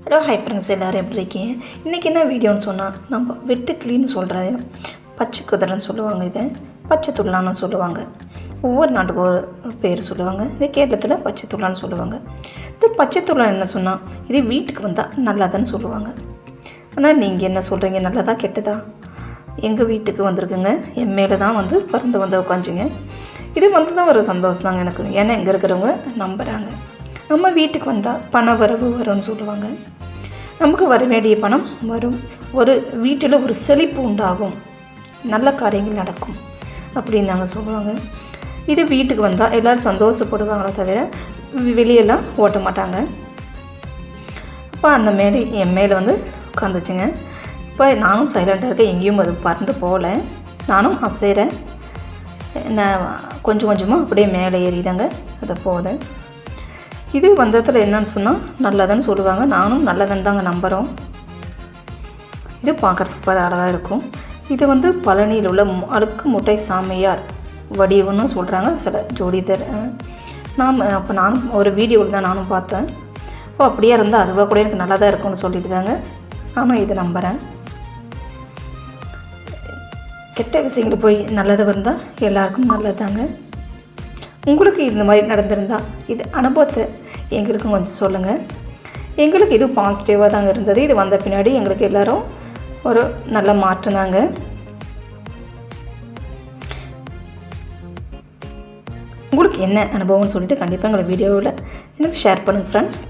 Hello hi friends, எல்லோரும் எப்படி இருக்கீங்க? இன்றைக்கி என்ன வீடியோன்னு சொன்னால், நம்ம வெட்டுக்கிளின்னு சொல்கிறது பச்சை குதிரைன்னு சொல்லுவாங்க, இதை பச்சை துள்ளான்னு சொல்லுவாங்க. ஒவ்வொரு நாட்டுக்கு ஒரு பேர் சொல்லுவாங்க. இது கேரளத்தில் பச்சை துள்ளான்னு சொல்லுவாங்க. இது பச்சை துள்ளா என்ன சொன்னால், இது வீட்டுக்கு வந்தால் நல்லதுன்னு சொல்லுவாங்க. ஆனால் நீங்கள் என்ன சொல்கிறீங்க, நல்லதா கெட்டதா? எங்கள் வீட்டுக்கு வந்திருக்குங்க, என் மேலே தான் வந்து பறந்து வந்து உட்காந்துங்க. இது வந்து தான் ஒரு சந்தோஷம் தாங்க எனக்கு. ஏன்னா இங்கே இருக்கிறவங்க நம்புகிறாங்க, நம்ம வீட்டுக்கு வந்தால் பண வரவு வரும்னு சொல்லுவாங்க. நமக்கு வர வேண்டிய பணம் வரும், ஒரு வீட்டில் ஒரு செழிப்பு உண்டாகும், நல்ல காரியங்கள் நடக்கும் அப்படின்னு நாங்கள் சொல்லுவாங்க. இது வீட்டுக்கு வந்தால் எல்லோரும் சந்தோஷப்படுவாங்களே தவிர வெளியெல்லாம் ஓட்ட மாட்டாங்க. அப்போ அந்த மேலே என் மேலே வந்து உட்காந்துச்சுங்க. இப்போ நானும் சைலண்டாக இருக்கேன், எங்கேயும் அது பறந்து போகல. நானும் அசைகிறேன், நான் கொஞ்சம் கொஞ்சமாக அப்படியே மேலே ஏறிதாங்க அதை போகுது. இது வந்ததில் என்னன்னு சொன்னால் நல்லதுன்னு சொல்லுவாங்க. நானும் நல்லதுன்னு தாங்க நம்புகிறோம். இது பார்க்குறதுக்கு அழகாக இருக்கும். இது வந்து பழனியில் உள்ள அழுக்கு முட்டை சாமியார் வடிவுன்னு சொல்கிறாங்க சில ஜோடிதர். நானும் ஒரு வீடியோவில் தான் நானும் பார்த்தேன். அப்படியே இருந்தால் அதுவாக கூட எனக்கு நல்லா தான் இருக்கும்னு சொல்லிட்டு தாங்க நானும் இது நம்புகிறேன். கெட்ட விஷயங்கள் போய் நல்லது வந்தால் எல்லாருக்கும் நல்லது தாங்க. உங்களுக்கு இந்த மாதிரி நடந்திருந்தால் இது அனுபவத்தை எங்களுக்கும் கொஞ்சம் சொல்லுங்கள். எங்களுக்கு இது பாசிட்டிவாக தாங்க இருந்தது. இது வந்த பின்னாடி எங்களுக்கு எல்லோரும் ஒரு நல்ல மாற்றம் தாங்க. உங்களுக்கு என்ன அனுபவம்னு சொல்லிட்டு கண்டிப்பாக எங்களை வீடியோவில் எனக்கு ஷேர் பண்ணுங்கள் ஃப்ரெண்ட்ஸ்.